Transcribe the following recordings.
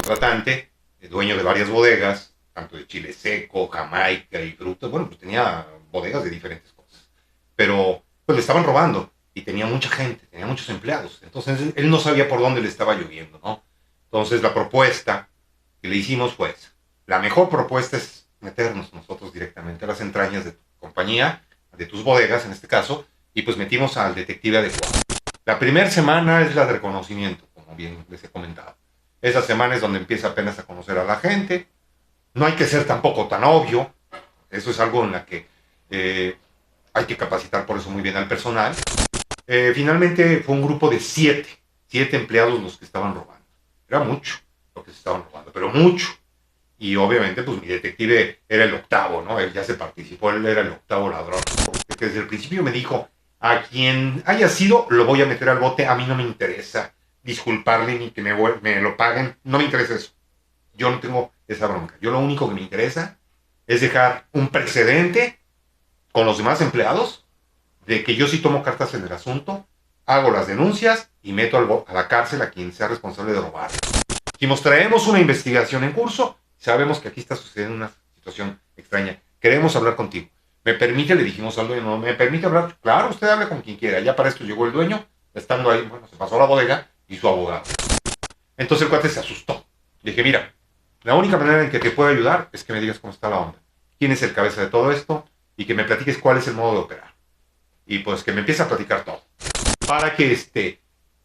contratante, dueño de varias bodegas, tanto de chile seco, Jamaica y frutas. Bueno, pues tenía bodegas de diferentes cosas. Pero pues le estaban robando y tenía mucha gente, tenía muchos empleados. Entonces él no sabía por dónde le estaba lloviendo, ¿no? Entonces la propuesta que le hicimos fue esa. La mejor propuesta es meternos nosotros directamente a las entrañas de tu compañía, de tus bodegas en este caso, y pues metimos al detective adecuado. La primera semana es la de reconocimiento, como bien les he comentado. Esa semana es donde empieza apenas a conocer a la gente. No hay que ser tampoco tan obvio. Eso es algo en la que hay que capacitar por eso muy bien al personal. Finalmente fue un grupo de siete empleados los que estaban robando. Era mucho lo que se estaban robando, pero mucho. Y obviamente, pues mi detective era el octavo, ¿no? Él ya se participó, él era el octavo ladrón. Porque desde el principio me dijo, a quien haya sido, lo voy a meter al bote, a mí no me interesa disculparle ni que me lo paguen, no me interesa eso. Yo no tengo esa bronca. Yo lo único que me interesa es dejar un precedente con los demás empleados de que yo sí tomo cartas en el asunto, hago las denuncias y meto a la cárcel a quien sea responsable de robar. Si nos traemos una investigación en curso, sabemos que aquí está sucediendo una situación extraña. Queremos hablar contigo. ¿Me permite? Le dijimos al dueño, ¿no? ¿Me permite hablar? Claro, usted hable con quien quiera. Ya para esto llegó el dueño, estando ahí, bueno, se pasó a la bodega y su abogado. Entonces el cuate se asustó. Le dije, mira, la única manera en que te puedo ayudar es que me digas cómo está la onda. ¿Quién es el cabeza de todo esto? Y que me platiques cuál es el modo de operar. Y pues que me empiece a platicar todo. Para que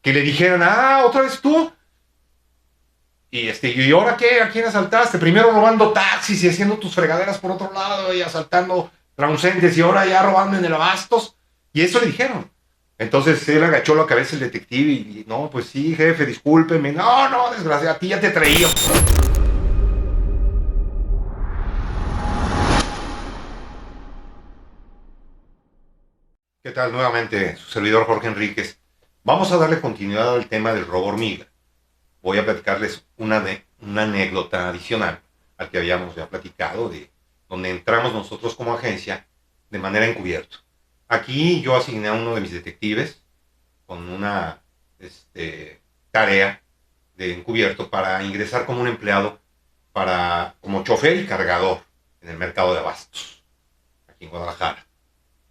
le dijeran, otra vez tú. ¿Y ahora qué? ¿A quién asaltaste? Primero robando taxis y haciendo tus fregaderas por otro lado y asaltando transeúntes y ahora ya robando en el Abastos. Y eso le dijeron. Entonces él agachó la cabeza el detective y no, pues sí, jefe, discúlpeme. No, no, desgraciado, a ti ya te traía. ¿Qué tal? Nuevamente, su servidor Jorge Enríquez. Vamos a darle continuidad al tema del robo hormiga. Voy a platicarles una anécdota adicional al que habíamos ya platicado, de donde entramos nosotros como agencia de manera encubierto. Aquí yo asigné a uno de mis detectives con una tarea de encubierto para ingresar como un empleado como chofer y cargador en el mercado de abastos, aquí en Guadalajara.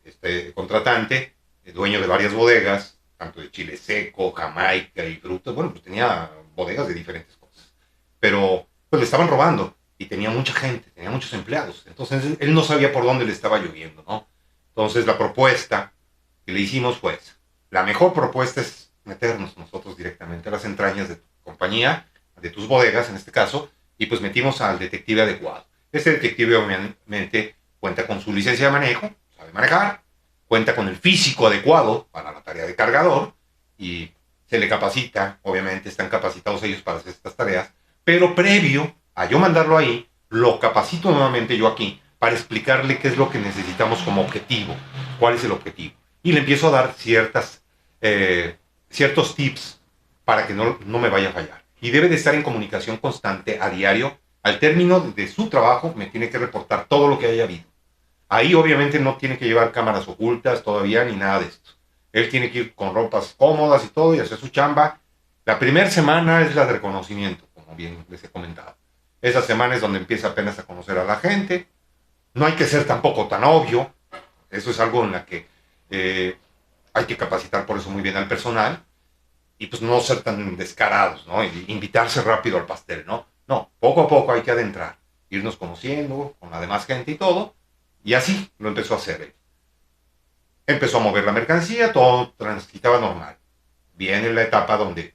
Este contratante, dueño de varias bodegas, tanto de chile seco, Jamaica y frutas, bueno, pues tenía bodegas de diferentes cosas. Pero pues le estaban robando y tenía mucha gente, tenía muchos empleados. Entonces él no sabía por dónde le estaba lloviendo, ¿no? Entonces la propuesta que le hicimos fue esa. La mejor propuesta es meternos nosotros directamente a las entrañas de tu compañía, de tus bodegas en este caso, y pues metimos al detective adecuado. Este detective obviamente cuenta con su licencia de manejo, sabe manejar, cuenta con el físico adecuado para la tarea de cargador y se le capacita, obviamente están capacitados ellos para hacer estas tareas, pero previo a yo mandarlo ahí, lo capacito nuevamente yo aquí para explicarle qué es lo que necesitamos como objetivo, cuál es el objetivo. Y le empiezo a dar ciertos tips para que no me vaya a fallar. Y debe de estar en comunicación constante a diario. Al término de su trabajo me tiene que reportar todo lo que haya habido. Ahí obviamente no tiene que llevar cámaras ocultas todavía ni nada de esto. Él tiene que ir con ropas cómodas y todo y hacer su chamba. La primera semana es la de reconocimiento, como bien les he comentado. Esa semana es donde empieza apenas a conocer a la gente. No hay que ser tampoco tan obvio. Eso es algo en la que hay que capacitar por eso muy bien al personal. Y pues no ser tan descarados, ¿no? Y invitarse rápido al pastel, ¿no? No, poco a poco hay que adentrar. Irnos conociendo con la demás gente y todo. Y así lo empezó a hacer él. Empezó a mover la mercancía, todo transitaba normal. Viene la etapa donde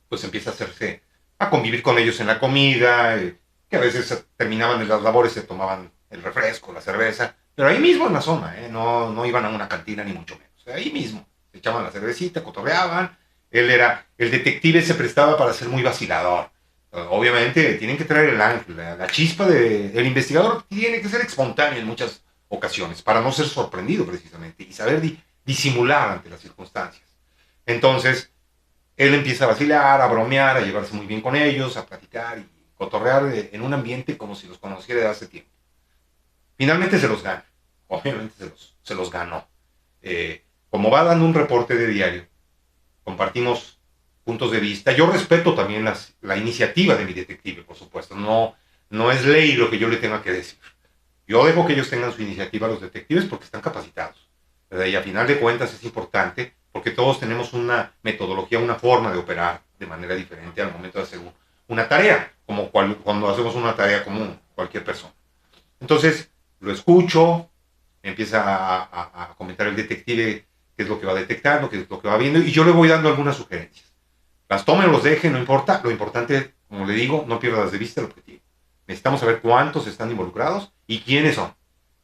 pues empieza a hacerse, a convivir con ellos en la comida, que a veces terminaban en las labores, se tomaban el refresco, la cerveza, pero ahí mismo en la zona, no iban a una cantina ni mucho menos. Ahí mismo, se echaban la cervecita, cotorreaban. El detective se prestaba para ser muy vacilador. Obviamente tienen que traer el ángel, la chispa del investigador tiene que ser espontánea en muchas ocasiones, para no ser sorprendido precisamente y saber disimular ante las circunstancias. Entonces, él empieza a vacilar, a bromear, a llevarse muy bien con ellos, a platicar y cotorrear en un ambiente como si los conociera de hace tiempo. Finalmente se los gana, obviamente se los ganó. Como va dando un reporte de diario, compartimos puntos de vista. Yo respeto también la iniciativa de mi detective, por supuesto. No es ley lo que yo le tenga que decir. Yo dejo que ellos tengan su iniciativa, los detectives, porque están capacitados, ¿verdad? Y a final de cuentas es importante porque todos tenemos una metodología, una forma de operar de manera diferente al momento de hacer una tarea, como cuando hacemos una tarea común, cualquier persona. Entonces, lo escucho, empieza a comentar el detective qué es lo que va detectando, qué es lo que va viendo, y yo le voy dando algunas sugerencias. Las tome o los deje, no importa. Lo importante, como le digo, no pierdas de vista el objetivo. Necesitamos saber cuántos están involucrados y quiénes son.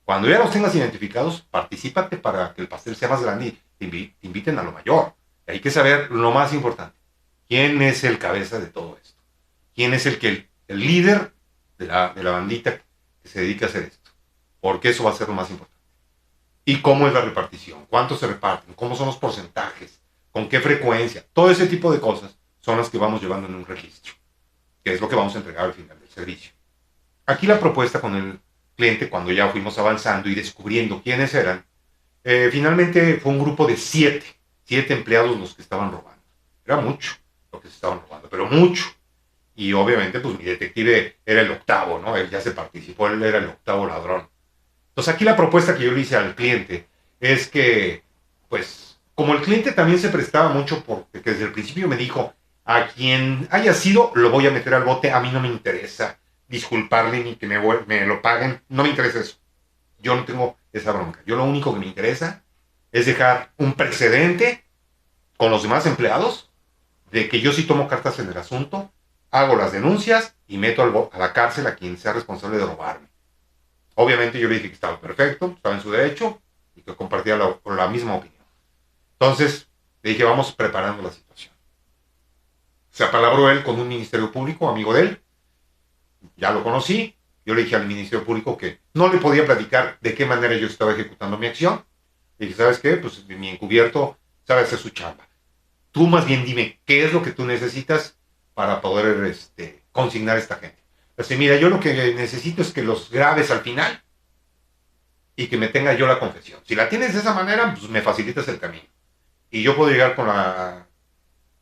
Cuando ya los tengas identificados, particípate para que el pastel sea más grande y te inviten a lo mayor. Hay que saber lo más importante. ¿Quién es el cabeza de todo esto? ¿Quién es el líder de la bandita que se dedica a hacer esto? Porque eso va a ser lo más importante. ¿Y cómo es la repartición? ¿Cuántos se reparten? ¿Cómo son los porcentajes? ¿Con qué frecuencia? Todo ese tipo de cosas son las que vamos llevando en un registro, que es lo que vamos a entregar al final del servicio. Aquí la propuesta con el cliente, cuando ya fuimos avanzando y descubriendo quiénes eran, finalmente fue un grupo de siete empleados los que estaban robando. Era mucho lo que se estaban robando, pero mucho. Y obviamente, pues mi detective era el octavo, ¿no? Él ya se participó, él era el octavo ladrón. Entonces aquí la propuesta que yo le hice al cliente es que, pues, como el cliente también se prestaba mucho porque desde el principio me dijo, a quien haya sido, lo voy a meter al bote, a mí no me interesa disculparle ni que me lo paguen, no me interesa eso. Yo no tengo esa bronca. Yo lo único que me interesa es dejar un precedente con los demás empleados de que yo sí tomo cartas en el asunto, hago las denuncias y meto a la cárcel a quien sea responsable de robarme. Obviamente yo le dije que estaba perfecto, estaba en su derecho y que compartía la misma opinión. Entonces le dije, vamos preparando la situación. Se apalabró él con un ministerio público, amigo de él, ya lo conocí. Yo le dije al ministerio público que no le podía platicar de qué manera yo estaba ejecutando mi acción. Le dije, ¿sabes qué? Pues mi encubierto sabe hacer su chamba. Tú más bien dime, ¿qué es lo que tú necesitas para poder consignar a esta gente? Así, mira, yo lo que necesito es que los grabes al final y que me tenga yo la confesión. Si la tienes de esa manera, pues me facilitas el camino. Y yo puedo llegar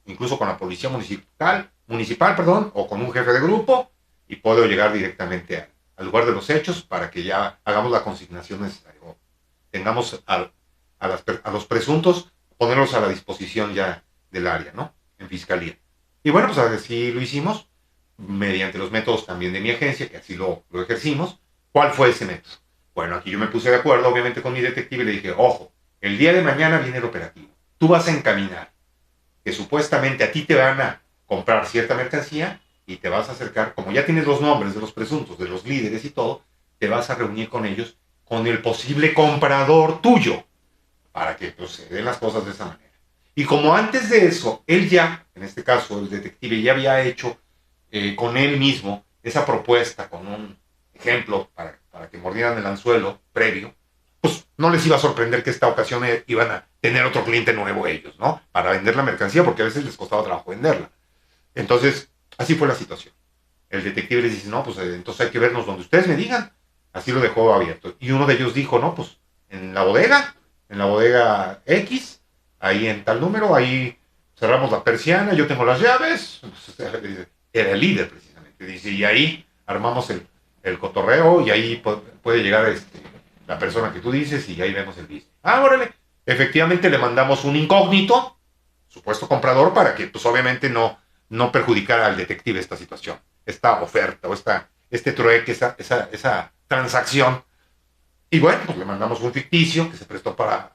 incluso con la policía municipal, perdón, o con un jefe de grupo, y puedo llegar directamente al lugar de los hechos para que ya hagamos la consignación necesaria. O tengamos a los presuntos, ponerlos a la disposición ya del área, ¿no? En fiscalía. Y bueno, pues así lo hicimos, mediante los métodos también de mi agencia, que así lo ejercimos. ¿Cuál fue ese método? Bueno, aquí yo me puse de acuerdo, obviamente, con mi detective y le dije, ojo, el día de mañana viene el operativo. Tú vas a encaminar que supuestamente a ti te van a comprar cierta mercancía y te vas a acercar, como ya tienes los nombres de los presuntos, de los líderes y todo, te vas a reunir con ellos, con el posible comprador tuyo, para que pues, se den las cosas de esa manera. Y como antes de eso, él ya, en este caso el detective, ya había hecho con él mismo esa propuesta, con un ejemplo para que mordieran el anzuelo previo, pues no les iba a sorprender que esta ocasión iban a tener otro cliente nuevo ellos, ¿no? Para vender la mercancía, porque a veces les costaba trabajo venderla. Entonces, así fue la situación. El detective les dice, no, pues entonces hay que vernos donde ustedes me digan. Así lo dejó abierto. Y uno de ellos dijo, no, pues en la bodega X, ahí en tal número, ahí cerramos la persiana, yo tengo las llaves. Era el líder precisamente. Dice, y ahí armamos el cotorreo y ahí puede llegar la persona que tú dices y ahí vemos el business. Ah, órale. Efectivamente le mandamos un incógnito, supuesto comprador, para que pues obviamente no perjudicara al detective esta situación, esta oferta o este trueque, esa transacción. Y bueno, pues le mandamos un ficticio que se prestó para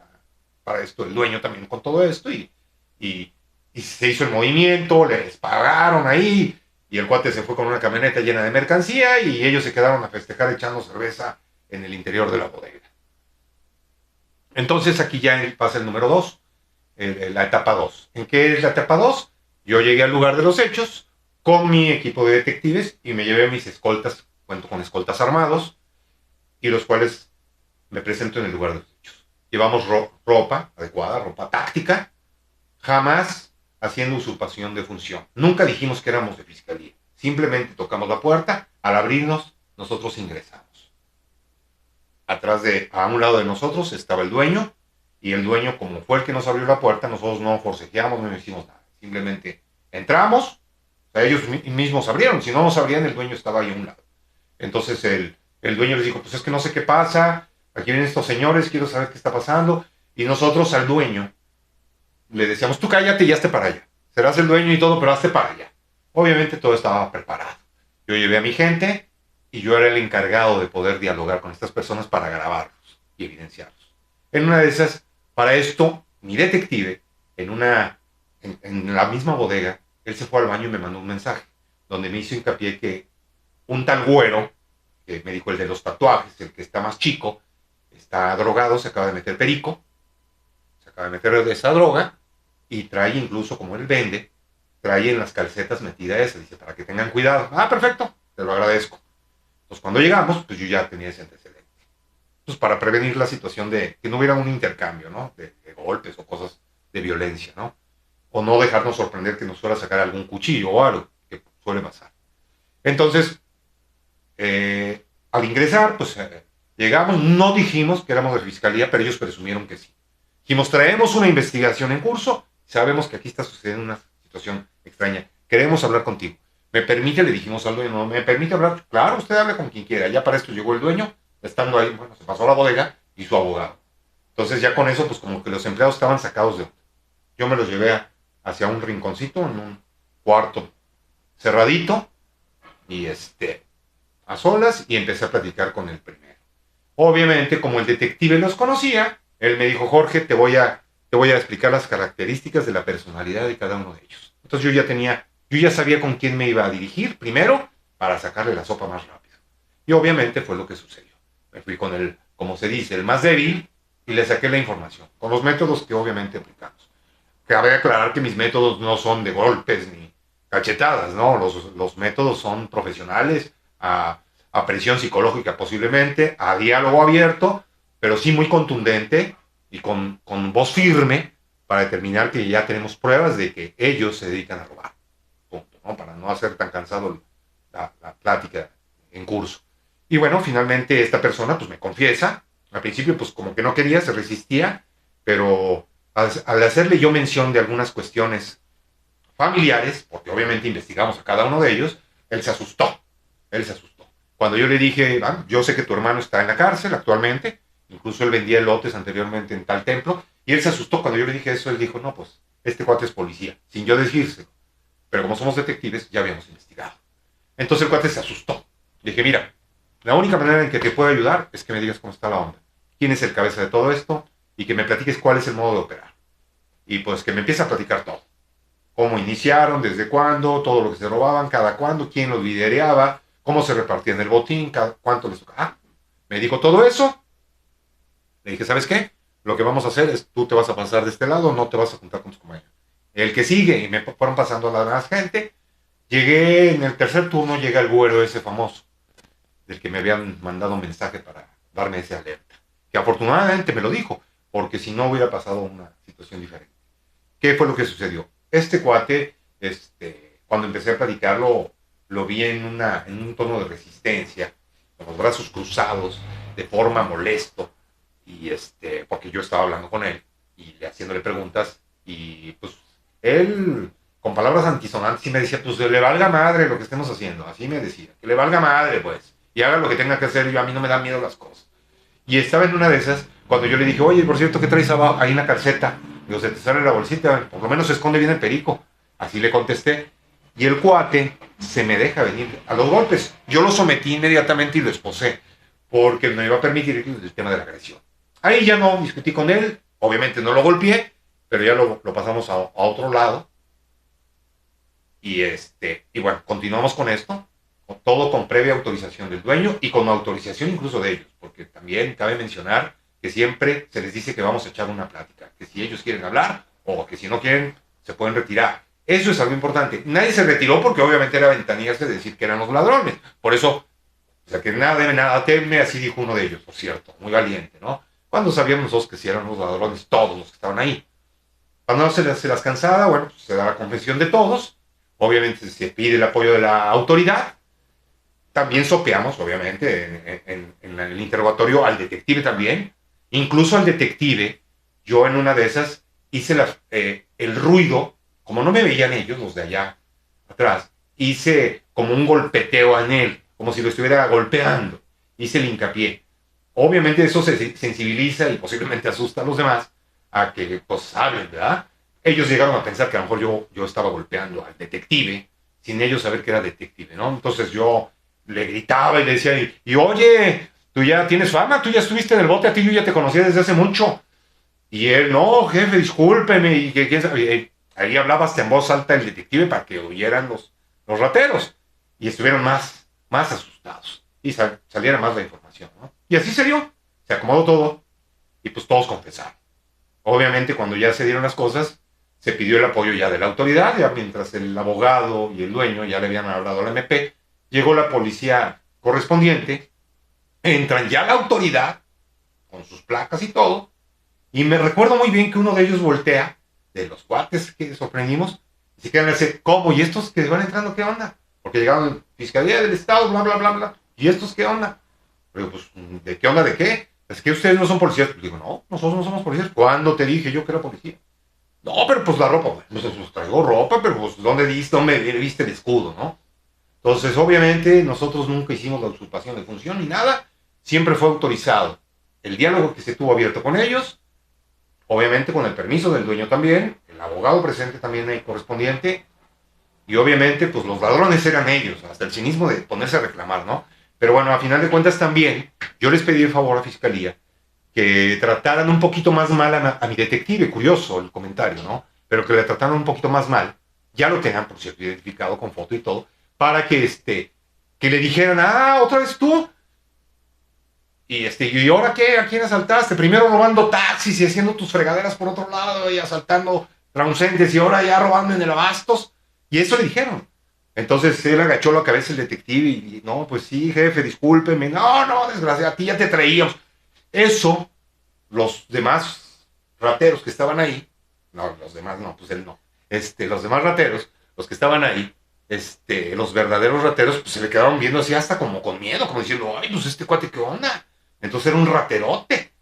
esto, el dueño también con todo esto y se hizo el movimiento, les pagaron ahí y el cuate se fue con una camioneta llena de mercancía y ellos se quedaron a festejar echando cerveza en el interior de la bodega. Entonces aquí ya pasa el número 2, la etapa 2. ¿En qué es la etapa 2? Yo llegué al lugar de los hechos con mi equipo de detectives y me llevé mis escoltas, cuento con escoltas armados, y los cuales me presento en el lugar de los hechos. Llevamos ropa adecuada, ropa táctica, jamás haciendo usurpación de función. Nunca dijimos que éramos de fiscalía. Simplemente tocamos la puerta, al abrirnos, nosotros ingresamos. A un lado de nosotros estaba el dueño, y el dueño, como fue el que nos abrió la puerta, nosotros no forcejeamos, no hicimos nada. Simplemente Entramos, o sea, ellos mismos abrieron, si no nos abrían, el dueño estaba ahí a un lado. Entonces el dueño les dijo, pues es que no sé qué pasa, aquí vienen estos señores, quiero saber qué está pasando. Y nosotros al dueño le decíamos, tú cállate y hazte para allá. Serás el dueño y todo, pero hazte para allá. Obviamente todo estaba preparado. Yo llevé a mi gente y yo era el encargado de poder dialogar con estas personas para grabarlos y evidenciarlos. En una de esas, para esto, mi detective, en la misma bodega, él se fue al baño y me mandó un mensaje, donde me hizo hincapié que un tal güero, que me dijo el de los tatuajes, el que está más chico, está drogado, se acaba de meter perico, se acaba de meter esa droga, y trae incluso, como él vende, trae en las calcetas metida esa, dice, para que tengan cuidado. Ah, perfecto, te lo agradezco. Entonces cuando llegamos, pues yo ya tenía ese antecedente. Pues para prevenir la situación de que no hubiera un intercambio, ¿no? De golpes o cosas de violencia, ¿no? O no dejarnos sorprender que nos fuera a sacar algún cuchillo o algo, que suele pasar. Entonces, al ingresar, pues llegamos, no dijimos que éramos de fiscalía, pero ellos presumieron que sí. Dijimos, traemos una investigación en curso, sabemos que aquí está sucediendo una situación extraña, queremos hablar contigo. ¿Me permite? Le dijimos al dueño, ¿no me permite hablar? Claro, usted hable con quien quiera. Ya para esto llegó el dueño, estando ahí, bueno, se pasó a la bodega y su abogado. Entonces ya con eso, pues como que los empleados estaban sacados de onda. Yo me los llevé hacia un rinconcito, en un cuarto cerradito, y a solas, y empecé a platicar con el primero. Obviamente, como el detective los conocía, él me dijo, Jorge, te voy a explicar las características de la personalidad de cada uno de ellos. Entonces yo ya sabía con quién me iba a dirigir primero para sacarle la sopa más rápido. Y obviamente fue lo que sucedió. Me fui con el, como se dice, el más débil y le saqué la información, con los métodos que obviamente aplicamos. Cabe aclarar que mis métodos no son de golpes ni cachetadas, ¿no? Los métodos son profesionales, a presión psicológica posiblemente, a diálogo abierto, pero sí muy contundente y con voz firme para determinar que ya tenemos pruebas de que ellos se dedican a robar. Punto, ¿no? Para no hacer tan cansado la plática en curso. Y bueno, finalmente esta persona pues me confiesa, al principio pues como que no quería, se resistía, pero al hacerle yo mención de algunas cuestiones familiares, porque obviamente investigamos a cada uno de ellos, él se asustó, él se asustó. Cuando yo le dije, ah, yo sé que tu hermano está en la cárcel actualmente, incluso él vendía elotes anteriormente en tal templo, y él se asustó cuando yo le dije eso, él dijo, no, pues, este cuate es policía, sin yo decírselo. Pero como somos detectives, ya habíamos investigado. Entonces el cuate se asustó. Le dije, mira, la única manera en que te puedo ayudar es que me digas cómo está la onda, quién es el cabeza de todo esto, y que me platiques cuál es el modo de operar. Y pues que me empiece a platicar todo. Cómo iniciaron, desde cuándo, todo lo que se robaban, cada cuándo, quién los lideraba, cómo se repartían el botín, cuánto les tocaba. Ah, me dijo todo eso. Le dije, ¿sabes qué? Lo que vamos a hacer es, tú te vas a pasar de este lado, no te vas a juntar con tus compañeros. El que sigue, y me fueron pasando a la demás gente, llegué, en el tercer turno llega el güero ese famoso, del que me habían mandado un mensaje para darme ese alerta. Que afortunadamente me lo dijo, porque si no hubiera pasado una situación diferente. ¿Qué fue lo que sucedió? Este cuate, cuando empecé a platicarlo, lo vi en un tono de resistencia, con los brazos cruzados, de forma molesto, y porque yo estaba hablando con él y haciéndole preguntas, y pues él, con palabras antisonantes, sí me decía, pues le valga madre lo que estemos haciendo, así me decía, que le valga madre, pues, y haga lo que tenga que hacer, yo a mí no me dan miedo las cosas. Y estaba en una de esas, cuando yo le dije, oye, por cierto, ¿qué traes abajo, ahí en la calceta? Digo, se te sale la bolsita, por lo menos se esconde bien el perico. Así le contesté. Y el cuate se me deja venir a los golpes. Yo lo sometí inmediatamente y lo esposé, porque no iba a permitir el tema de la agresión. Ahí ya no discutí con él, obviamente no lo golpeé, pero ya lo pasamos a otro lado. Y bueno, continuamos con esto, todo con previa autorización del dueño y con autorización incluso de ellos, porque también cabe mencionar que siempre se les dice que vamos a echar una plática, que si ellos quieren hablar o que si no quieren se pueden retirar. Eso es algo importante. Nadie se retiró porque obviamente era ventanearse de decir que eran los ladrones. Por eso, o sea, que nada debe, nada teme, así dijo uno de ellos, por cierto, muy valiente, ¿no? Cuando sabíamos nosotros que si eran los ladrones, todos los que estaban ahí. Cuando no se las cansada, bueno, pues se da la confesión de todos. Obviamente se pide el apoyo de la autoridad. También sopeamos, obviamente, en el interrogatorio al detective también. Incluso al detective, yo en una de esas hice el ruido como no me veían ellos, los de allá atrás, hice como un golpeteo en él, como si lo estuviera golpeando. Hice el hincapié. Obviamente eso se sensibiliza y posiblemente asusta a los demás a que pues hablen, ¿verdad? Ellos llegaron a pensar que a lo mejor yo estaba golpeando al detective sin ellos saber que era detective, ¿no? Entonces yo le gritaba y le decía, y oye, tú ya tienes fama, tú ya estuviste en el bote, a ti yo ya te conocía desde hace mucho. Y él, no, jefe, discúlpeme, y que quién sabe. Ahí hablaba hasta en voz alta el detective para que oyeran los rateros y estuvieran más asustados y saliera más la información, ¿no? Y así se dio, se acomodó todo y pues todos confesaron. Obviamente cuando ya se dieron las cosas, se pidió el apoyo ya de la autoridad, ya mientras el abogado y el dueño ya le habían hablado al MP, llegó la policía correspondiente, entran ya la autoridad con sus placas y todo, y me recuerdo muy bien que uno de ellos voltea, de los cuates que sorprendimos, y se quedan así, ¿cómo? ¿Y estos que van entrando qué onda? Porque llegaron Fiscalía del Estado, bla, bla, bla, bla. ¿Y estos qué onda? Pero pues, ¿de qué onda? ¿De qué? Es que ustedes no son policías. Pues digo, no, nosotros no somos policías. ¿Cuándo te dije yo que era policía? No, pero pues la ropa, pues traigo ropa, pero pues ¿dónde viste el escudo, no? Entonces, obviamente, nosotros nunca hicimos la usurpación de función ni nada. Siempre fue autorizado el diálogo que se tuvo abierto con ellos, obviamente con el permiso del dueño también, el abogado presente también ahí correspondiente, y obviamente pues los ladrones eran ellos, hasta el cinismo de ponerse a reclamar, ¿no? Pero bueno, a final de cuentas también, yo les pedí el favor a Fiscalía que trataran un poquito más mal a mi detective, curioso el comentario, ¿no? Pero que le trataran un poquito más mal, ya lo tenían, por cierto, identificado con foto y todo, para que le dijeran, ah, otra vez tú, ¿y ahora qué? ¿A quién asaltaste? Primero robando taxis y haciendo tus fregaderas por otro lado y asaltando transeúntes y ahora ya robando en el Abastos. Y eso le dijeron. Entonces él agachó la cabeza el detective y no, pues sí, jefe, discúlpeme. No, no, desgraciado, a ti ya te traíamos. Eso, los demás rateros que estaban ahí, no, los demás no, pues él no. Los demás rateros, los que estaban ahí, los verdaderos rateros, pues se le quedaron viendo así hasta como con miedo, como diciendo, ay, pues este cuate, ¿qué onda? Entonces era un raterote.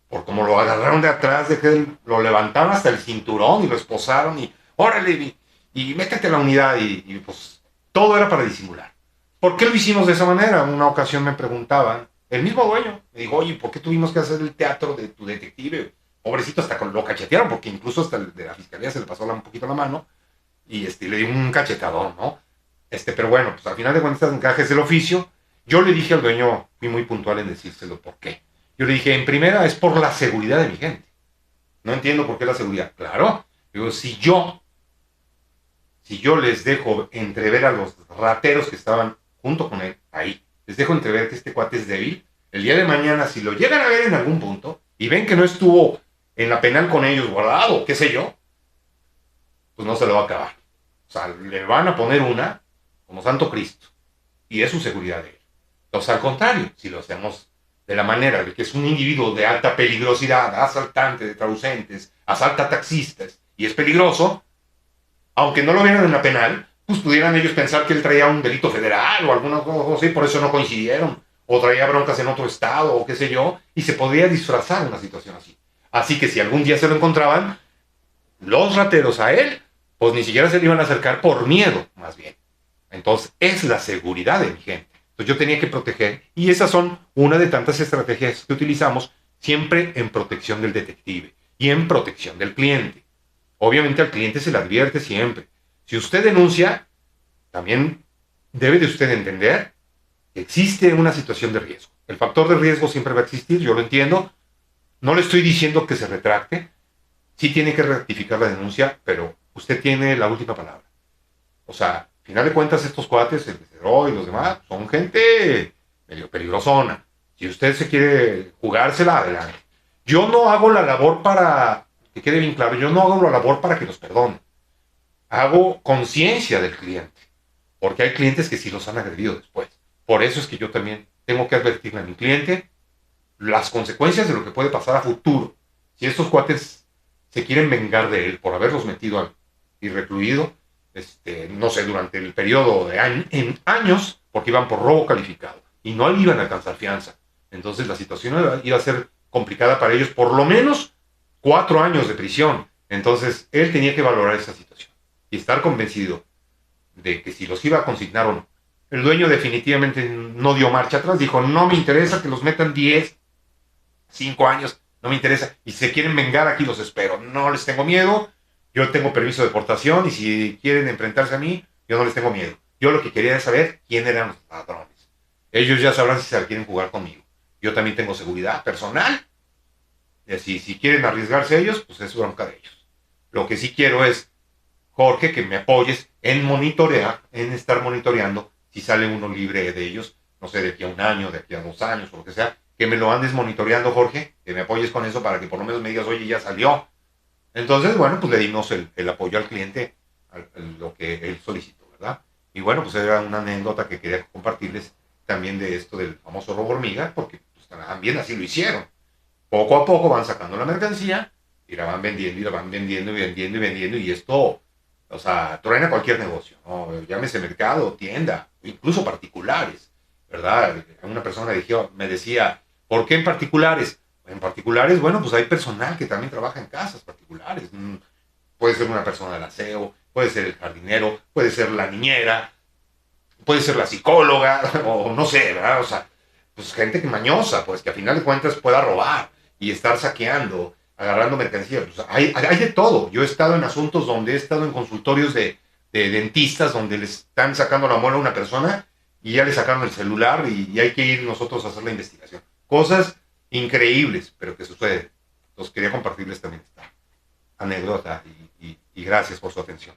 Por como lo agarraron de atrás, de que lo levantaron hasta el cinturón y lo esposaron y órale, y métete a la unidad y pues todo era para disimular. ¿Por qué lo hicimos de esa manera? Una ocasión me preguntaban, el mismo dueño, me dijo, oye, ¿por qué tuvimos que hacer el teatro de tu detective? Pobrecito, hasta lo cachetearon, porque incluso hasta el de la fiscalía se le pasó un poquito la mano y le dio un cachetadón, ¿no? Pero bueno, pues al final de cuentas, encajes del oficio. Yo le dije al dueño, fui muy puntual en decírselo por qué. Yo le dije, en primera, es por la seguridad de mi gente. No entiendo por qué la seguridad. Claro, digo, si yo les dejo entrever a los rateros que estaban junto con él, ahí, les dejo entrever que este cuate es débil, el día de mañana, si lo llegan a ver en algún punto, y ven que no estuvo en la penal con ellos guardado, qué sé yo, pues no se lo va a acabar. O sea, le van a poner una como Santo Cristo. Y es su seguridad de él. Entonces, al contrario, si lo hacemos de la manera de que es un individuo de alta peligrosidad, asaltante de transeúntes, asalta taxistas, y es peligroso, aunque no lo vieran en la penal, pues pudieran ellos pensar que él traía un delito federal o alguna cosa así, por eso no coincidieron, o traía broncas en otro estado, o qué sé yo, y se podría disfrazar una situación así. Así que si algún día se lo encontraban, los rateros a él, pues ni siquiera se le iban a acercar por miedo, más bien. Entonces, es la seguridad de mi gente. Entonces, yo tenía que proteger, y esas son una de tantas estrategias que utilizamos siempre en protección del detective y en protección del cliente. Obviamente al cliente se le advierte siempre. Si usted denuncia, también debe de usted entender que existe una situación de riesgo. El factor de riesgo siempre va a existir, yo lo entiendo. No le estoy diciendo que se retracte. Sí tiene que rectificar la denuncia, pero usted tiene la última palabra. O sea, al final de cuentas, estos cuates, el Becerro y los demás, son gente medio peligrosona. Si usted se quiere jugársela, adelante. Yo no hago la labor para, que quede bien claro, yo no hago la labor para que los perdonen. Hago conciencia del cliente. Porque hay clientes que sí los han agredido después. Por eso es que yo también tengo que advertirle a mi cliente las consecuencias de lo que puede pasar a futuro. Si estos cuates se quieren vengar de él por haberlos metido y recluido, no sé, durante el periodo de en años, porque iban por robo calificado y no iban a alcanzar fianza. Entonces la situación iba a ser complicada para ellos, por lo menos 4 años de prisión. Entonces él tenía que valorar esa situación. y estar convencido de que si los iba a consignar o no. El dueño definitivamente no dio marcha atrás, dijo, no me interesa que los metan 10, 5 años, no me interesa. Y si se quieren vengar, aquí los espero. No les tengo miedo, yo tengo permiso de deportación y si quieren enfrentarse a mí, yo no les tengo miedo. Yo lo que quería es saber quién eran los ladrones. Ellos ya sabrán si se quieren jugar conmigo. Yo también tengo seguridad personal. Y así, si quieren arriesgarse ellos, pues es bronca de ellos. Lo que sí quiero es, Jorge, que me apoyes en monitorear, en estar monitoreando si sale uno libre de ellos, no sé, de aquí a un año, de aquí a 2 años, o lo que sea, que me lo andes monitoreando, Jorge, que me apoyes con eso para que por lo menos me digas, oye, ya salió. Entonces, bueno, pues le dimos el apoyo al cliente, lo que él solicitó, ¿verdad? Y bueno, pues era una anécdota que quería compartirles también de esto del famoso robo hormiga, porque pues, también así lo hicieron. Poco a poco van sacando la mercancía y la van vendiendo y la van vendiendo y vendiendo y vendiendo y esto, o sea, truena cualquier negocio, ¿no? Llámese mercado, tienda, incluso particulares, ¿verdad? Una persona me decía, ¿por qué en particulares? En particulares, bueno, pues hay personal que también trabaja en casas particulares. Puede ser una persona del aseo, puede ser el jardinero, puede ser la niñera, puede ser la psicóloga, o no sé, ¿verdad? O sea, pues gente que mañosa, pues que a final de cuentas pueda robar y estar saqueando, agarrando mercancía. Pues hay de todo. Yo he estado en asuntos donde he estado en consultorios de dentistas donde le están sacando la muela a una persona y ya le sacaron el celular y hay que ir nosotros a hacer la investigación. Cosas increíbles, pero que suceden. Los quería compartirles también esta anécdota y gracias por su atención.